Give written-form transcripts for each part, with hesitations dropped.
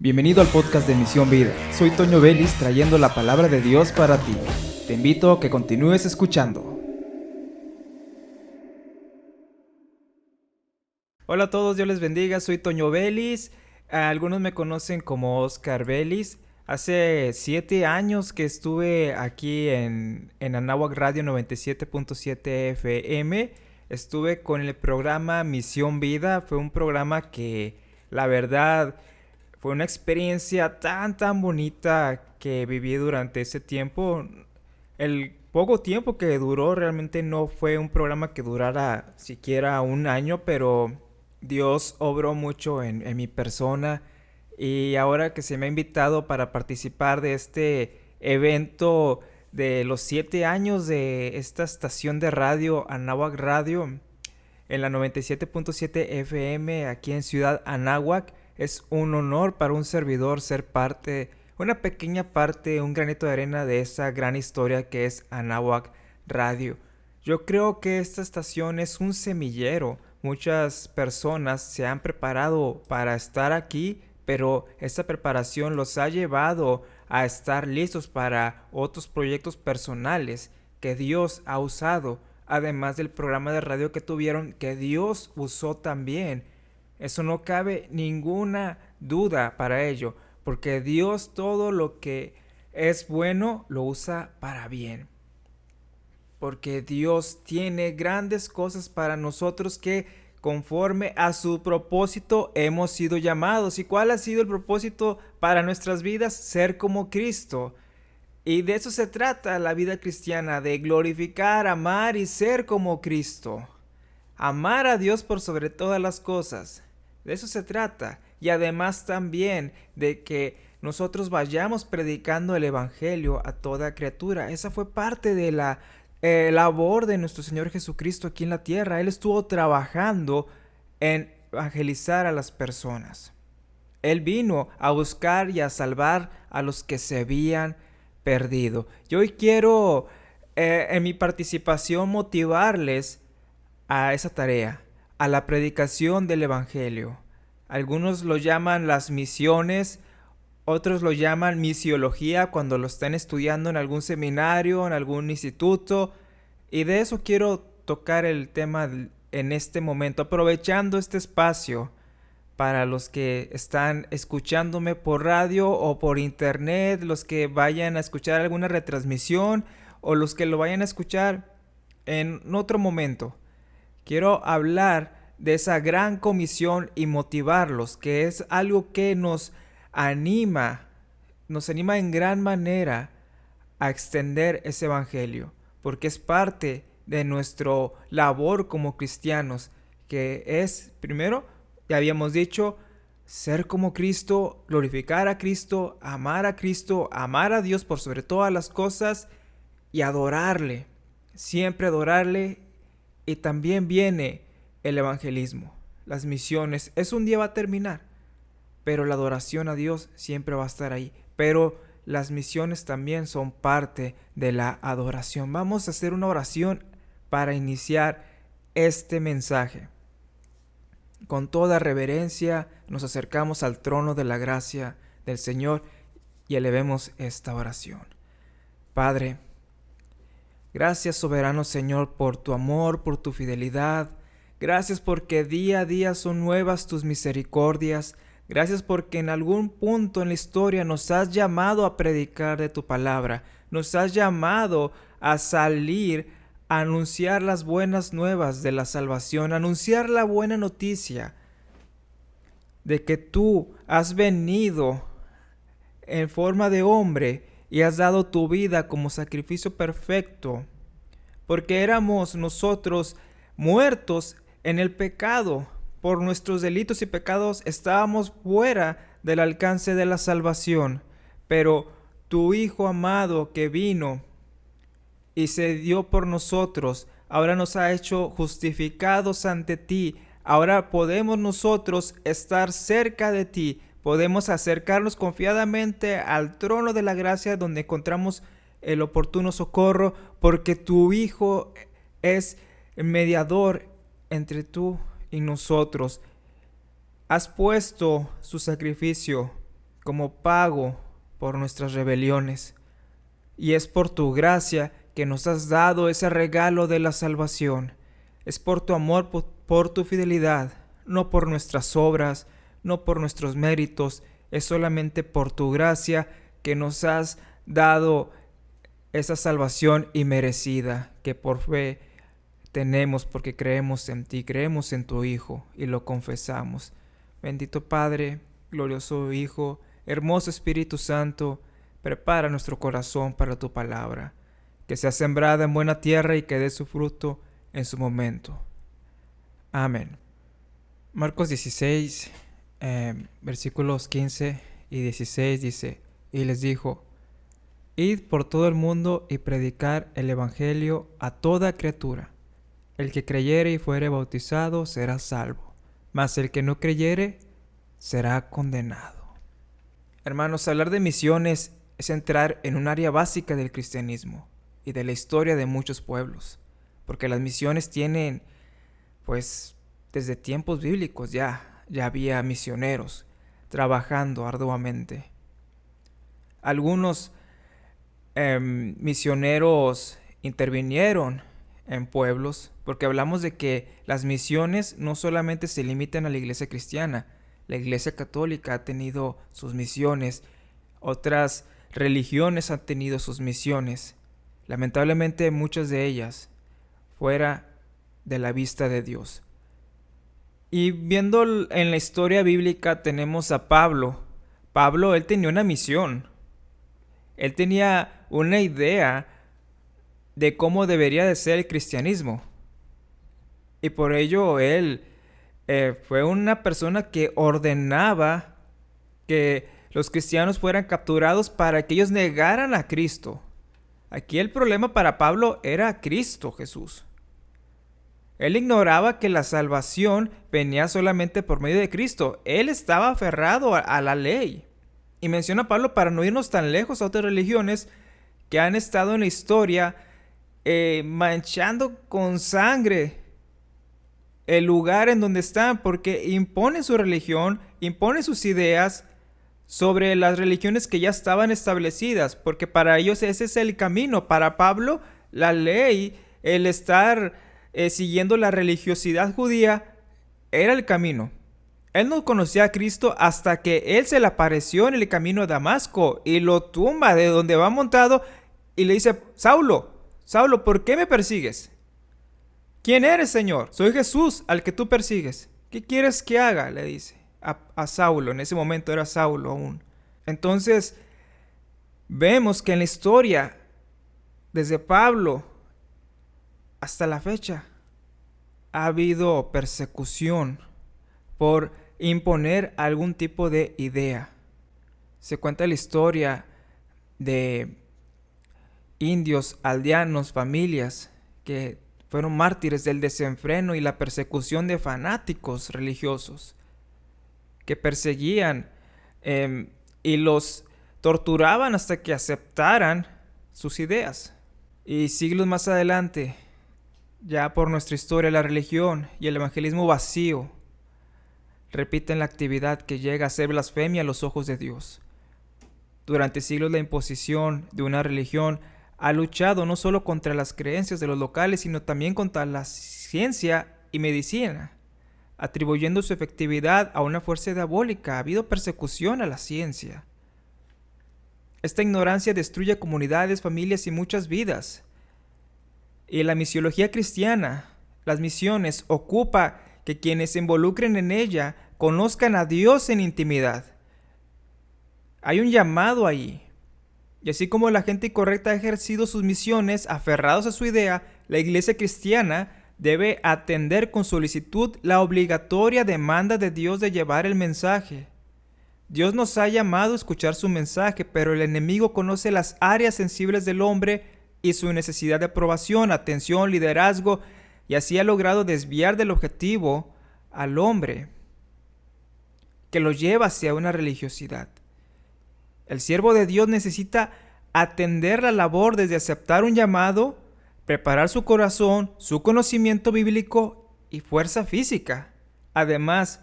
Bienvenido al podcast de Misión Vida. Soy Toño Vélez trayendo la palabra de Dios para ti. Te invito a que continúes escuchando. Hola a todos, Dios les bendiga. Soy Toño Vélez. Algunos me conocen como Oscar Vélez. Hace 7 años que estuve aquí en Anáhuac Radio 97.7 FM. Estuve con el programa Misión Vida. Fue un programa que, la verdad, fue una experiencia tan bonita que viví durante ese tiempo. El poco tiempo que duró realmente no fue un programa que durara siquiera un año, pero Dios obró mucho en mi persona. Y ahora que se me ha invitado para participar de este evento de los 7 años de esta estación de radio, Anáhuac Radio, en la 97.7 FM aquí en Ciudad Anáhuac, es un honor para un servidor ser parte, una pequeña parte, un granito de arena de esa gran historia que es Anáhuac Radio. Yo creo que esta estación es un semillero. Muchas personas se han preparado para estar aquí, pero esta preparación los ha llevado a estar listos para otros proyectos personales que Dios ha usado, además del programa de radio que tuvieron, que Dios usó también. Eso no cabe ninguna duda para ello, porque Dios todo lo que es bueno lo usa para bien. Porque Dios tiene grandes cosas para nosotros que conforme a su propósito hemos sido llamados. ¿Y cuál ha sido el propósito para nuestras vidas? Ser como Cristo. Y de eso se trata la vida cristiana, de glorificar, amar y ser como Cristo. Amar a Dios por sobre todas las cosas. De eso se trata. Y además también de que nosotros vayamos predicando el Evangelio a toda criatura. Esa fue parte de la labor de nuestro Señor Jesucristo aquí en la tierra. Él estuvo trabajando en evangelizar a las personas. Él vino a buscar y a salvar a los que se habían perdido. Yo hoy quiero en mi participación motivarles a esa tarea, a la predicación del Evangelio. Algunos lo llaman las misiones, otros lo llaman misiología cuando lo están estudiando en algún seminario, en algún instituto. Y de eso quiero tocar el tema en este momento, aprovechando este espacio para los que están escuchándome por radio o por internet, los que vayan a escuchar alguna retransmisión o los que lo vayan a escuchar en otro momento. Quiero hablar de esa gran comisión y motivarlos, que es algo que nos anima en gran manera a extender ese evangelio, porque es parte de nuestra labor como cristianos, que es, primero, ya habíamos dicho, ser como Cristo, glorificar a Cristo, amar a Dios por sobre todas las cosas y adorarle, siempre adorarle. Y también viene el evangelismo, las misiones. Eso un día va a terminar, pero la adoración a Dios siempre va a estar ahí. Pero las misiones también son parte de la adoración. Vamos a hacer una oración para iniciar este mensaje. Con toda reverencia nos acercamos al trono de la gracia del Señor y elevemos esta oración. Padre, gracias, soberano Señor, por tu amor, por tu fidelidad. Gracias porque día a día son nuevas tus misericordias. Gracias porque en algún punto en la historia nos has llamado a predicar de tu palabra. Nos has llamado a salir a anunciar las buenas nuevas de la salvación, a anunciar la buena noticia de que tú has venido en forma de hombre y has dado tu vida como sacrificio perfecto, porque éramos nosotros muertos en el pecado. Por nuestros delitos y pecados estábamos fuera del alcance de la salvación, pero tu Hijo amado que vino y se dio por nosotros, ahora nos ha hecho justificados ante ti. Ahora podemos nosotros estar cerca de ti, podemos acercarnos confiadamente al trono de la gracia donde encontramos el oportuno socorro, porque tu Hijo es mediador entre tú y nosotros. Has puesto su sacrificio como pago por nuestras rebeliones. Y es por tu gracia que nos has dado ese regalo de la salvación. Es por tu amor, por tu fidelidad, no por nuestras obras, no por nuestros méritos. Es solamente por tu gracia que nos has dado esa salvación inmerecida que por fe tenemos, porque creemos en ti, creemos en tu Hijo y lo confesamos. Bendito Padre, glorioso Hijo, hermoso Espíritu Santo, prepara nuestro corazón para tu palabra, que sea sembrada en buena tierra y que dé su fruto en su momento. Amén. Marcos 16, versículos 15 y 16 dice: y les dijo: id por todo el mundo y predicar el evangelio a toda criatura. El que creyere y fuere bautizado será salvo, mas el que no creyere será condenado. Hermanos, hablar de misiones es entrar en un área básica del cristianismo y de la historia de muchos pueblos, porque las misiones tienen, pues, desde tiempos bíblicos ya había misioneros trabajando arduamente. Algunos misioneros intervinieron en pueblos, porque hablamos de que las misiones no solamente se limitan a la iglesia cristiana. La iglesia católica ha tenido sus misiones, otras religiones han tenido sus misiones, lamentablemente muchas de ellas fuera de la vista de Dios. Y viendo en la historia bíblica tenemos a Pablo. Pablo, él tenía una misión. Él tenía una idea de cómo debería de ser el cristianismo. Y por ello él fue una persona que ordenaba que los cristianos fueran capturados para que ellos negaran a Cristo. Aquí el problema para Pablo era Cristo Jesús. Él ignoraba que la salvación venía solamente por medio de Cristo. Él estaba aferrado a la ley. Y menciona a Pablo para no irnos tan lejos a otras religiones que han estado en la historia manchando con sangre el lugar en donde están, porque imponen su religión, imponen sus ideas sobre las religiones que ya estaban establecidas, porque para ellos ese es el camino. Para Pablo, la ley, el estar siguiendo la religiosidad judía, era el camino. Él no conocía a Cristo hasta que él se le apareció en el camino a Damasco y lo tumba de donde va montado y le dice: Saulo, Saulo, ¿por qué me persigues? ¿Quién eres, Señor? Soy Jesús al que tú persigues. ¿Qué quieres que haga?, le dice a Saulo. En ese momento era Saulo aún. Entonces, vemos que en la historia, desde Pablo hasta la fecha, ha habido persecución por imponer algún tipo de idea. Se cuenta la historia de indios, aldeanos, familias que fueron mártires del desenfreno y la persecución de fanáticos religiosos que perseguían y los torturaban hasta que aceptaran sus ideas. Y siglos más adelante, ya por nuestra historia, la religión y el evangelismo vacío repiten la actividad que llega a ser blasfemia a los ojos de Dios. Durante siglos la imposición de una religión ha luchado no solo contra las creencias de los locales, sino también contra la ciencia y medicina, atribuyendo su efectividad a una fuerza diabólica. Ha habido persecución a la ciencia. Esta ignorancia destruye comunidades, familias y muchas vidas. Y la misiología cristiana, las misiones, ocupa que quienes se involucren en ella conozcan a Dios en intimidad. Hay un llamado ahí. Y así como la gente incorrecta ha ejercido sus misiones aferrados a su idea, la iglesia cristiana debe atender con solicitud la obligatoria demanda de Dios de llevar el mensaje. Dios nos ha llamado a escuchar su mensaje, pero el enemigo conoce las áreas sensibles del hombre y su necesidad de aprobación, atención, liderazgo, y así ha logrado desviar del objetivo al hombre, que lo lleva hacia una religiosidad. El siervo de Dios necesita atender la labor desde aceptar un llamado, preparar su corazón, su conocimiento bíblico y fuerza física. Además,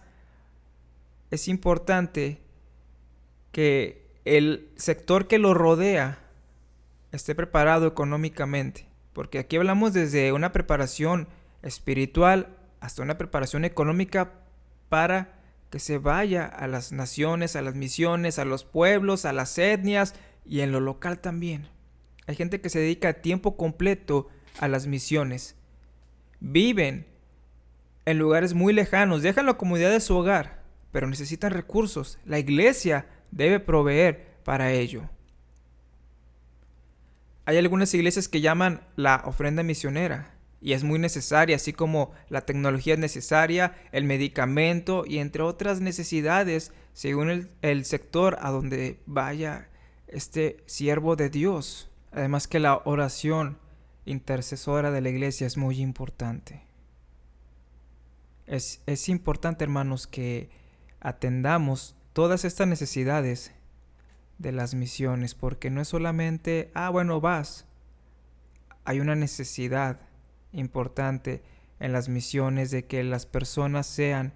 es importante que el sector que lo rodea esté preparado económicamente. Porque aquí hablamos desde una preparación espiritual hasta una preparación económica para que se vaya a las naciones, a las misiones, a los pueblos, a las etnias y en lo local también. Hay gente que se dedica a tiempo completo a las misiones. Viven en lugares muy lejanos, dejan la comodidad de su hogar, pero necesitan recursos. La iglesia debe proveer para ello. Hay algunas iglesias que llaman la ofrenda misionera y es muy necesaria, así como la tecnología es necesaria, el medicamento y entre otras necesidades según el sector a donde vaya este siervo de Dios. Además que la oración intercesora de la iglesia es muy importante. Es importante, hermanos, que atendamos todas estas necesidades de las misiones, porque no es solamente, bueno, vas. Hay una necesidad importante en las misiones de que las personas sean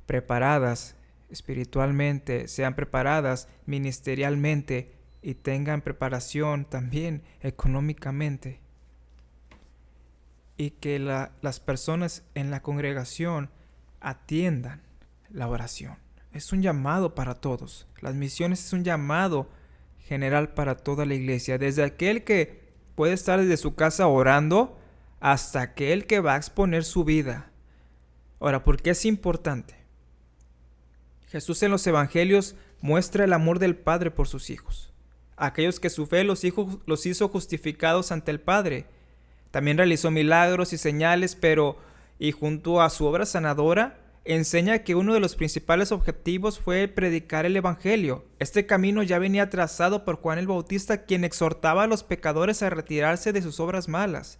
preparadas espiritualmente, sean preparadas ministerialmente y tengan preparación también económicamente. Y que las personas en la congregación atiendan la oración. Es un llamado para todos. Las misiones es un llamado general para toda la iglesia. Desde aquel que puede estar desde su casa orando hasta aquel que va a exponer su vida. Ahora, ¿por qué es importante? Jesús en los evangelios muestra el amor del Padre por sus hijos. Aquellos que su fe los hizo justificados ante el Padre. También realizó milagros y señales, y junto a su obra sanadora, enseña que uno de los principales objetivos fue predicar el evangelio. Este camino ya venía trazado por Juan el Bautista, quien exhortaba a los pecadores a retirarse de sus obras malas.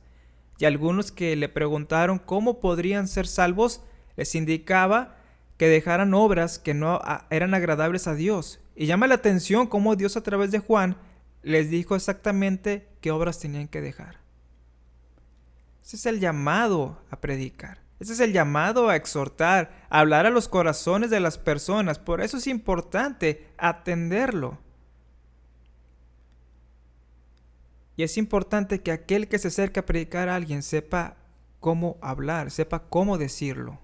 Y algunos que le preguntaron cómo podrían ser salvos, les indicaba que dejaran obras que no eran agradables a Dios. Y llama la atención cómo Dios a través de Juan les dijo exactamente qué obras tenían que dejar. Ese es el llamado a predicar. Ese es el llamado a exhortar, a hablar a los corazones de las personas. Por eso es importante atenderlo. Y es importante que aquel que se acerca a predicar a alguien sepa cómo hablar, sepa cómo decirlo.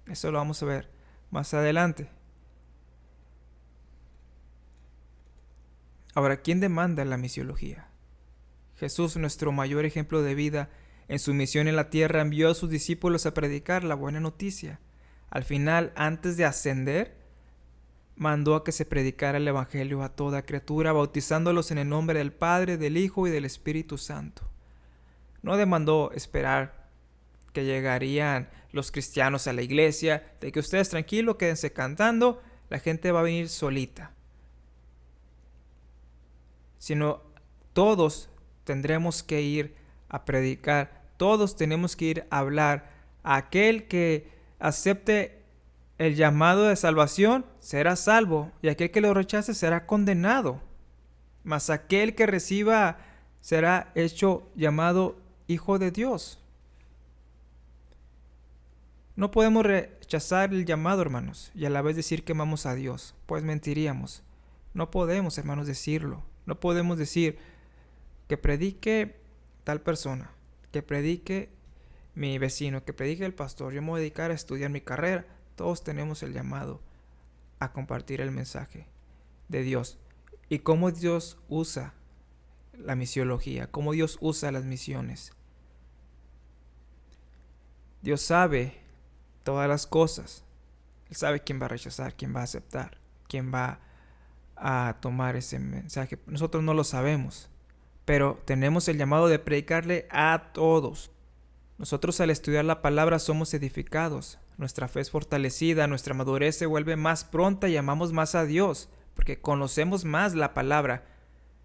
Eso lo vamos a ver más adelante. Ahora, ¿quién demanda la misiología? Jesús, nuestro mayor ejemplo de vida, en su misión en la tierra envió a sus discípulos a predicar la buena noticia. Al final, antes de ascender, mandó a que se predicara el evangelio a toda criatura, bautizándolos en el nombre del Padre, del Hijo y del Espíritu Santo. No demandó esperar que llegarían los cristianos a la iglesia, de que ustedes tranquilos, quédense cantando, la gente va a venir solita. Sino todos tendremos que ir a predicar, todos tenemos que ir a hablar. Aquel que acepte el llamado de salvación será salvo, y aquel que lo rechace será condenado. Mas aquel que reciba será hecho llamado hijo de Dios. No podemos rechazar el llamado, hermanos, y a la vez decir que amamos a Dios, pues mentiríamos. No podemos, hermanos, decirlo. No podemos decir que predique tal persona, que predique mi vecino, que predique el pastor. Yo me voy a dedicar a estudiar mi carrera. Todos tenemos el llamado a compartir el mensaje de Dios. Y cómo Dios usa la misiología, cómo Dios usa las misiones. Dios sabe todas las cosas. Él sabe quién va a rechazar, quién va a aceptar, quién va a tomar ese mensaje. Nosotros no lo sabemos, pero tenemos el llamado de predicarle a todos. Nosotros al estudiar la palabra somos edificados, nuestra fe es fortalecida, nuestra madurez se vuelve más pronta y amamos más a Dios, porque conocemos más la palabra.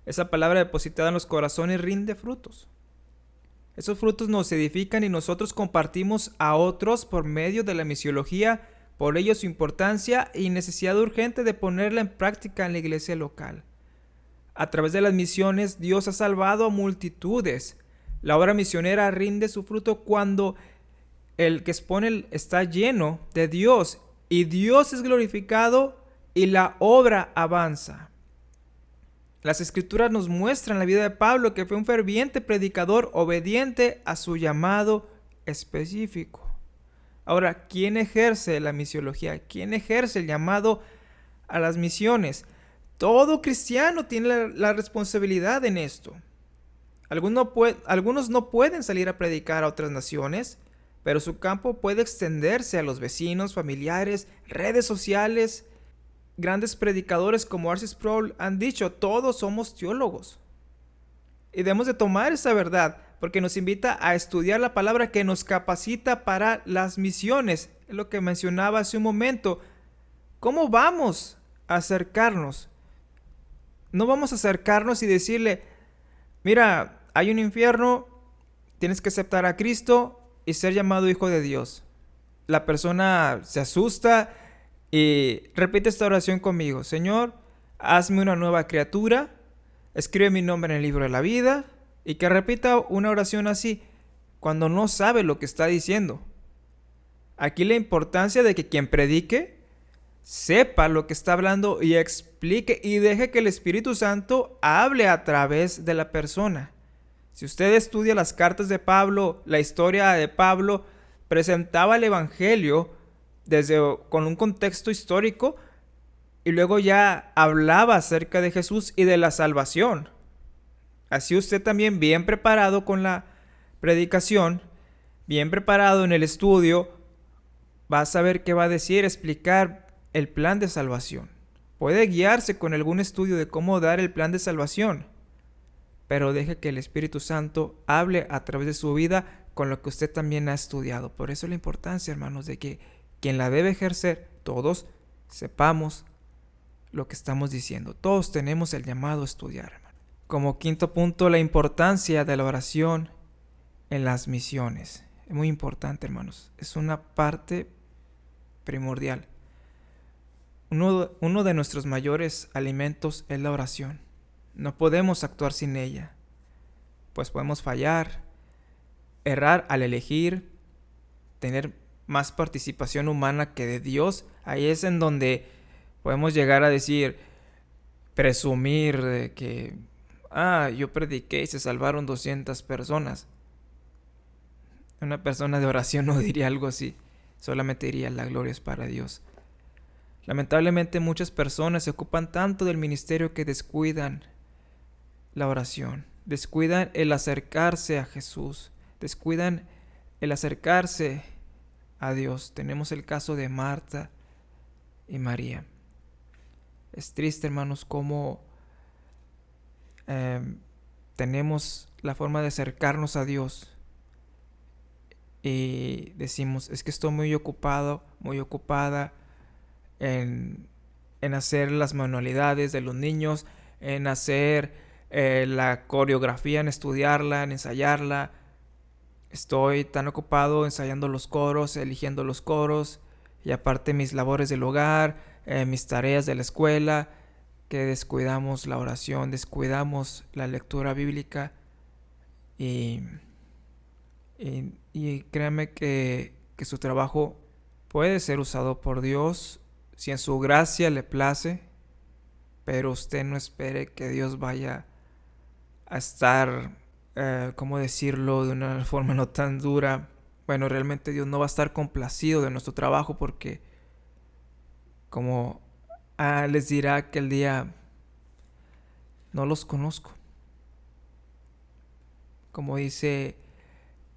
Esa palabra depositada en los corazones rinde frutos. Esos frutos nos edifican y nosotros compartimos a otros por medio de la misiología. Por ello su importancia y necesidad urgente de ponerla en práctica en la iglesia local. A través de las misiones, Dios ha salvado a multitudes. La obra misionera rinde su fruto cuando el que expone está lleno de Dios y Dios es glorificado y la obra avanza. Las escrituras nos muestran la vida de Pablo, que fue un ferviente predicador obediente a su llamado específico. Ahora, ¿quién ejerce la misiología? ¿Quién ejerce el llamado a las misiones? Todo cristiano tiene la responsabilidad en esto. Algunos no pueden salir a predicar a otras naciones, pero su campo puede extenderse a los vecinos, familiares, redes sociales. Grandes predicadores como R.C. Sproul han dicho, todos somos teólogos. Y debemos de tomar esa verdad, porque nos invita a estudiar la palabra que nos capacita para las misiones. Es lo que mencionaba hace un momento. ¿Cómo vamos a acercarnos? No vamos a acercarnos y decirle, mira, hay un infierno, tienes que aceptar a Cristo y ser llamado hijo de Dios. La persona se asusta y repite esta oración conmigo. Señor, hazme una nueva criatura, escribe mi nombre en el libro de la vida, y que repita una oración así cuando no sabe lo que está diciendo. Aquí la importancia de que quien predique sepa lo que está hablando y explique y deje que el Espíritu Santo hable a través de la persona. Si usted estudia las cartas de Pablo, la historia de Pablo presentaba el Evangelio con un contexto histórico y luego ya hablaba acerca de Jesús y de la salvación. Así usted también, bien preparado con la predicación, bien preparado en el estudio, va a saber qué va a decir, explicar el plan de salvación. Puede guiarse con algún estudio de cómo dar el plan de salvación, pero deje que el Espíritu Santo hable a través de su vida con lo que usted también ha estudiado. Por eso la importancia, hermanos, de que quien la debe ejercer, todos sepamos lo que estamos diciendo. Todos tenemos el llamado a estudiar, hermano. Como quinto punto, la importancia de la oración en las misiones. Es muy importante, hermanos. Es una parte primordial. Uno de nuestros mayores alimentos es la oración. No podemos actuar sin ella, pues podemos fallar, errar al elegir, tener más participación humana que de Dios. Ahí es en donde podemos llegar a decir, presumir de que yo prediqué y se salvaron 200 personas. Una persona de oración no diría algo así, solamente diría la gloria es para Dios. Lamentablemente muchas personas se ocupan tanto del ministerio que descuidan la oración, descuidan el acercarse a Jesús, descuidan el acercarse a Dios. Tenemos el caso de Marta y María. Es triste, hermanos, cómo tenemos la forma de acercarnos a Dios y decimos, es que estoy muy ocupado, muy ocupada en hacer las manualidades de los niños, en hacer la coreografía, en estudiarla, en ensayarla. Estoy tan ocupado ensayando los coros, eligiendo los coros, y aparte mis labores del hogar, mis tareas de la escuela, que descuidamos la oración, descuidamos la lectura bíblica. Y créanme que su trabajo puede ser usado por Dios si en su gracia le place, pero usted no espere que Dios vaya a estar, ¿cómo decirlo?, de una forma no tan dura. Bueno, realmente Dios no va a estar complacido de nuestro trabajo porque, como les dirá aquel día, no los conozco. Como dice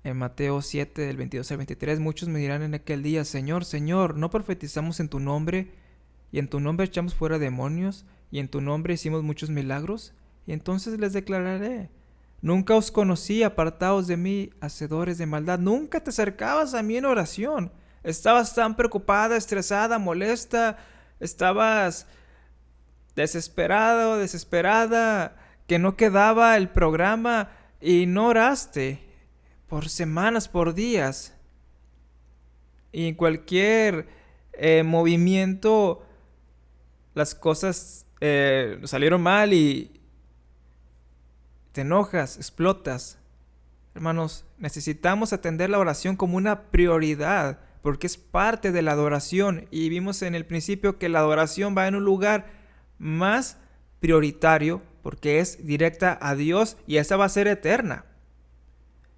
en Mateo 7, del 22 al 23, muchos me dirán en aquel día, Señor, Señor, ¿no profetizamos en tu nombre? Y en tu nombre echamos fuera demonios, y en tu nombre hicimos muchos milagros. Y entonces les declararé, nunca os conocí, apartaos de mí, hacedores de maldad. Nunca te acercabas a mí en oración. Estabas tan preocupada, estresada, molesta. Estabas desesperado, desesperada, que no quedaba el programa y no oraste por semanas, por días. Y en cualquier movimiento las cosas salieron mal y te enojas, explotas. Hermanos, necesitamos atender la oración como una prioridad, porque es parte de la adoración. Y vimos en el principio que la adoración va en un lugar más prioritario porque es directa a Dios y esa va a ser eterna.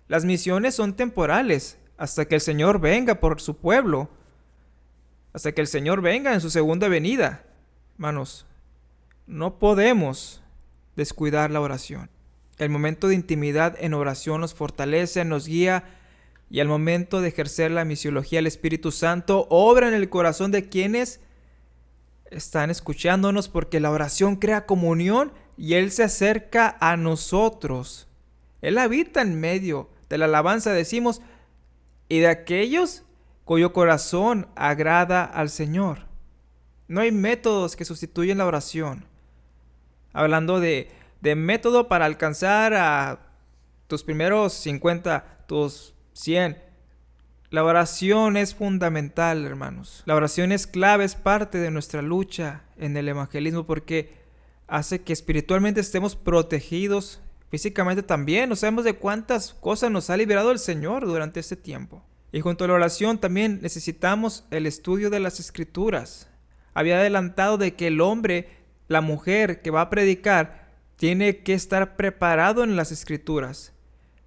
Las misiones son temporales hasta que el Señor venga por su pueblo, hasta que el Señor venga en su segunda venida. Hermanos, no podemos descuidar la oración. El momento de intimidad en oración nos fortalece, nos guía, y al momento de ejercer la misiología, el Espíritu Santo obra en el corazón de quienes están escuchándonos, porque la oración crea comunión y Él se acerca a nosotros. Él habita en medio de la alabanza, decimos, y de aquellos cuyo corazón agrada al Señor. No hay métodos que sustituyen la oración. Hablando de método para alcanzar a tus primeros 50, tus 100. La oración es fundamental, hermanos. La oración es clave, es parte de nuestra lucha en el evangelismo porque hace que espiritualmente estemos protegidos, físicamente también. No sabemos de cuántas cosas nos ha liberado el Señor durante este tiempo. Y junto a la oración también necesitamos el estudio de las Escrituras. Había adelantado de que el hombre, la mujer que va a predicar, tiene que estar preparado en las Escrituras.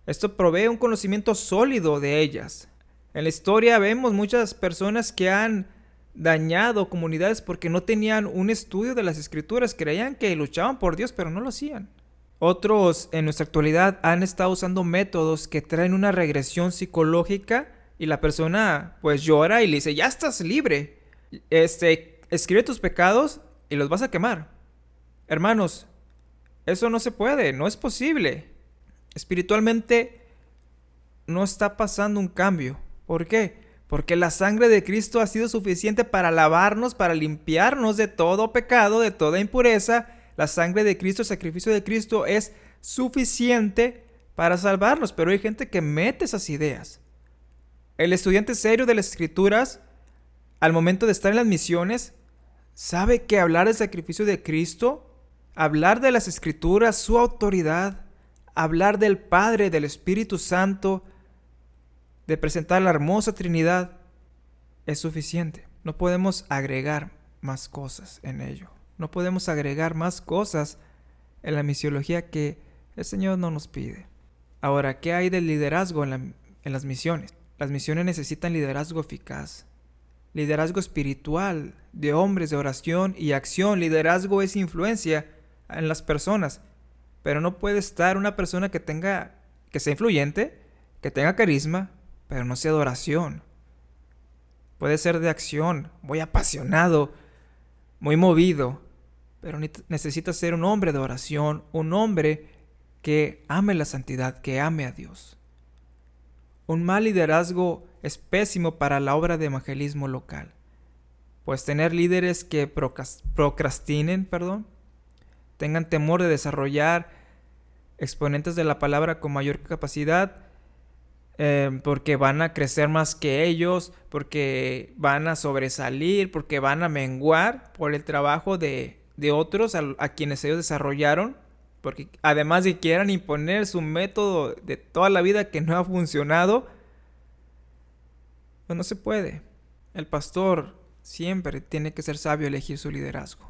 Esto provee un conocimiento sólido de ellas. En la historia vemos muchas personas que han dañado comunidades porque no tenían un estudio de las Escrituras. Creían que luchaban por Dios, pero no lo hacían. Otros en nuestra actualidad han estado usando métodos que traen una regresión psicológica y la persona pues llora y le dice, ya estás libre. Escribe tus pecados y los vas a quemar. Hermanos, eso no se puede, no es posible. Espiritualmente no está pasando un cambio. ¿Por qué? Porque la sangre de Cristo ha sido suficiente para lavarnos, para limpiarnos de todo pecado, de toda impureza. La sangre de Cristo, el sacrificio de Cristo es suficiente para salvarnos. Pero hay gente que mete esas ideas. El estudiante serio de las Escrituras, al momento de estar en las misiones, sabe que hablar del sacrificio de Cristo, hablar de las Escrituras, su autoridad, hablar del Padre, del Espíritu Santo, de presentar la hermosa Trinidad, es suficiente. No podemos agregar más cosas en ello. No podemos agregar más cosas en la misiología que el Señor no nos pide. Ahora, ¿qué hay del liderazgo en las misiones? Las misiones necesitan liderazgo eficaz, liderazgo espiritual, de hombres de oración y acción. Liderazgo es influencia en las personas, pero no puede estar una persona que sea influyente, que tenga carisma, pero no sea de oración. Puede ser de acción, muy apasionado, muy movido, pero necesita ser un hombre de oración, un hombre que ame la santidad, que ame a Dios. Un mal liderazgo es pésimo para la obra de evangelismo local, pues tener líderes que procrastinen, tengan temor de desarrollar exponentes de la palabra con mayor capacidad, porque van a crecer más que ellos, porque van a sobresalir, porque van a menguar por el trabajo de otros a quienes ellos desarrollaron, porque además de que quieran imponer su método de toda la vida que no ha funcionado, pues no se puede. El pastor siempre tiene que ser sabio elegir su liderazgo,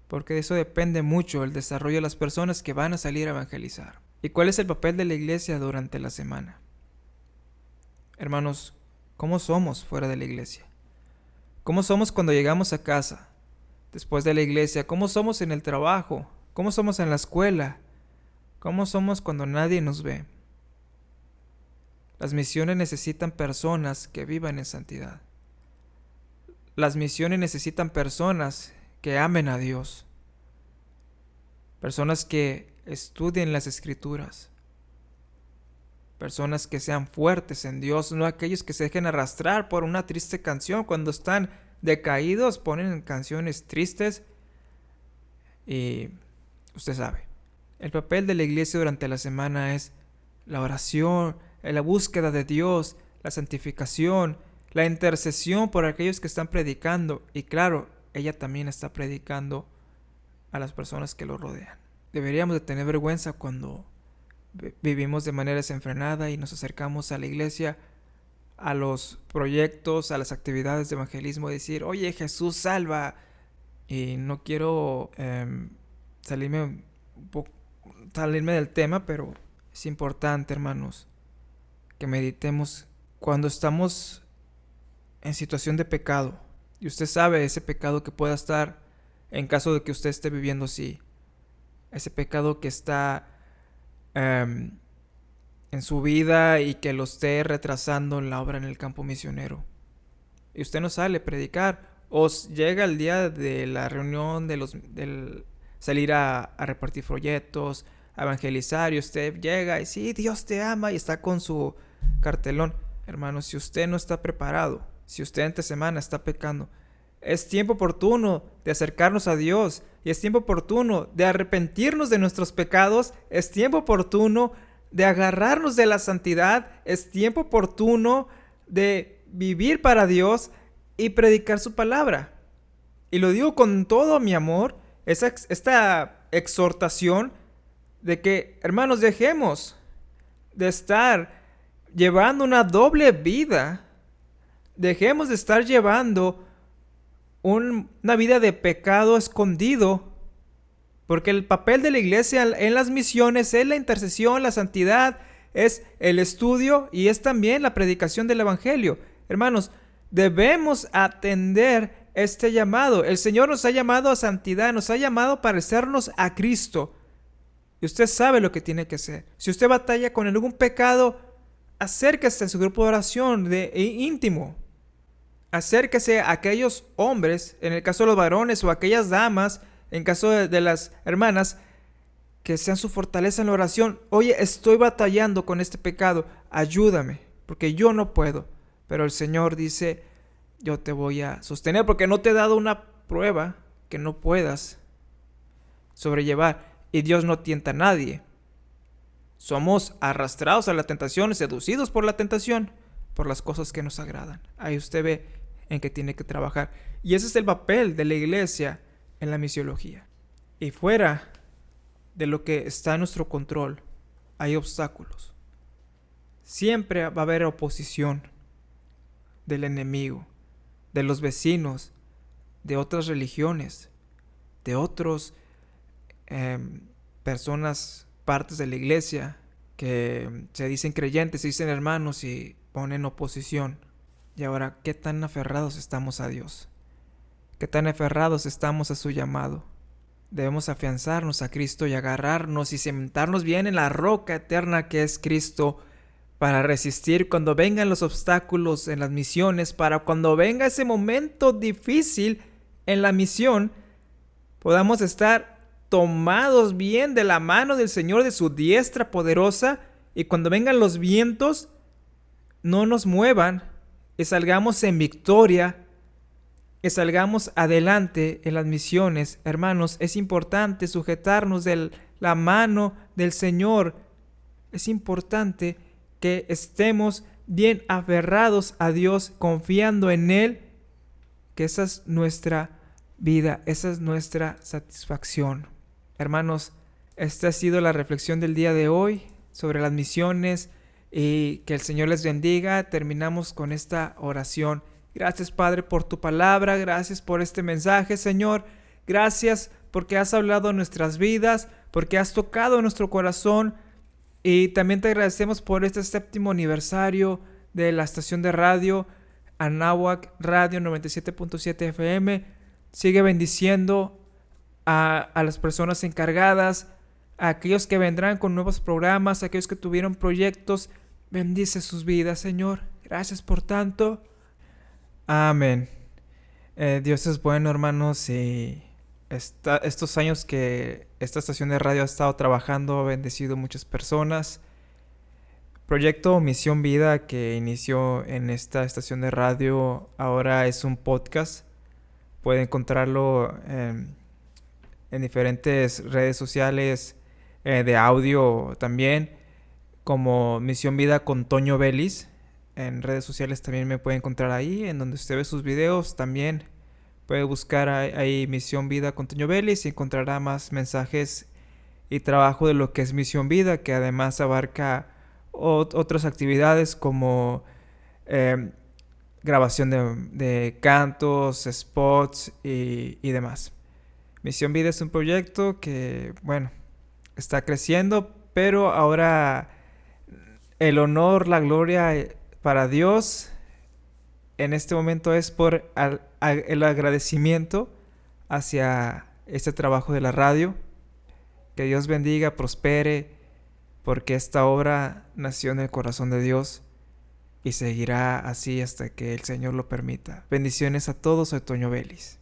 porque de eso depende mucho el desarrollo de las personas que van a salir a evangelizar. ¿Y cuál es el papel de la iglesia durante la semana? Hermanos, ¿cómo somos fuera de la iglesia? ¿Cómo somos cuando llegamos a casa después de la iglesia? ¿Cómo somos en el trabajo? ¿Cómo somos en la escuela? ¿Cómo somos cuando nadie nos ve? Las misiones necesitan personas que vivan en santidad. Las misiones necesitan personas que amen a Dios. Personas que estudien las Escrituras. Personas que sean fuertes en Dios, no aquellos que se dejen arrastrar por una triste canción. Cuando están decaídos, ponen canciones tristes y usted sabe. El papel de la iglesia durante la semana es la oración, la búsqueda de Dios, la santificación, la intercesión por aquellos que están predicando. Y claro, ella también está predicando a las personas que lo rodean. Deberíamos de tener vergüenza cuando vivimos de manera desenfrenada y nos acercamos a la iglesia a los proyectos, a las actividades de evangelismo, decir, oye, Jesús salva. Y no quiero salirme salirme del tema, pero es importante, hermanos, que meditemos cuando estamos en situación de pecado. Y usted sabe ese pecado que pueda estar en caso de que usted esté viviendo así. Ese pecado que está en su vida y que lo esté retrasando en la obra en el campo misionero. Y usted no sale a predicar. O llega el día de la reunión del salir a repartir folletos, a evangelizar, y usted llega y sí, Dios te ama, y está con su cartelón. Hermano, si usted no está preparado, si usted entre semana está pecando, es tiempo oportuno de acercarnos a Dios, y es tiempo oportuno de arrepentirnos de nuestros pecados, es tiempo oportuno de agarrarnos de la santidad, es tiempo oportuno de vivir para Dios y predicar su palabra. Y lo digo con todo mi amor, esta exhortación de que, hermanos, dejemos de estar llevando una doble vida. Dejemos de estar llevando una vida de pecado escondido. Porque el papel de la iglesia en las misiones es la intercesión, la santidad, es el estudio y es también la predicación del evangelio. Hermanos, debemos atender este llamado. El Señor nos ha llamado a santidad, nos ha llamado a parecernos a Cristo. Y usted sabe lo que tiene que hacer. Si usted batalla con algún pecado, acérquese a su grupo de oración íntimo. Acérquese a aquellos hombres, en el caso de los varones, o aquellas damas, en caso de las hermanas, que sean su fortaleza en la oración. Oye, estoy batallando con este pecado, ayúdame, porque yo no puedo. Pero el Señor dice, yo te voy a sostener, porque no te he dado una prueba que no puedas sobrellevar. Y Dios no tienta a nadie. Somos arrastrados a la tentación, seducidos por la tentación, por las cosas que nos agradan. Ahí usted ve en qué tiene que trabajar. Y ese es el papel de la iglesia en la misiología. Y fuera de lo que está en nuestro control, hay obstáculos. Siempre va a haber oposición del enemigo, de los vecinos, de otras religiones, de otros personas, partes de la iglesia que se dicen creyentes, se dicen hermanos y ponen oposición. Y ahora, ¿qué tan aferrados estamos a Dios? ¿Qué tan aferrados estamos a su llamado? Debemos afianzarnos a Cristo y agarrarnos y cementarnos bien en la roca eterna que es Cristo, para resistir cuando vengan los obstáculos en las misiones, para cuando venga ese momento difícil en la misión, podamos estar tomados bien de la mano del Señor, de su diestra poderosa, y cuando vengan los vientos, no nos muevan y salgamos en victoria, y salgamos adelante en las misiones. Hermanos, es importante sujetarnos de la mano del Señor. Es importante que estemos bien aferrados a Dios, confiando en Él, que esa es nuestra vida, esa es nuestra satisfacción. Hermanos, esta ha sido la reflexión del día de hoy sobre las misiones, y que el Señor les bendiga. Terminamos con esta oración. Gracias, Padre, por tu palabra, gracias por este mensaje, Señor. Gracias porque has hablado en nuestras vidas, porque has tocado nuestro corazón. Y también te agradecemos por este 7º aniversario de la estación de radio Anáhuac Radio 97.7 FM. Sigue bendiciendo a las personas encargadas, a aquellos que vendrán con nuevos programas, a aquellos que tuvieron proyectos. Bendice sus vidas, Señor. Gracias por tanto. Amén. Dios es bueno, hermanos, y estos años que esta estación de radio ha estado trabajando ha bendecido muchas personas. Proyecto Misión Vida, que inició en esta estación de radio, ahora es un podcast. Puede encontrarlo en diferentes redes sociales de audio también, como Misión Vida con Toño Vélez. En redes sociales también me puede encontrar ahí, en donde usted ve sus videos. También puede buscar ahí Misión Vida con Toño Vélez y encontrará más mensajes y trabajo de lo que es Misión Vida, que además abarca otras actividades como eh, grabación de cantos, spots y demás. Misión Vida es un proyecto que, bueno, está creciendo, pero ahora el honor, la gloria para Dios en este momento es por el agradecimiento hacia este trabajo de la radio. Que Dios bendiga, prospere, porque esta obra nació en el corazón de Dios y seguirá así hasta que el Señor lo permita. Bendiciones a todos, soy Toño Vélez.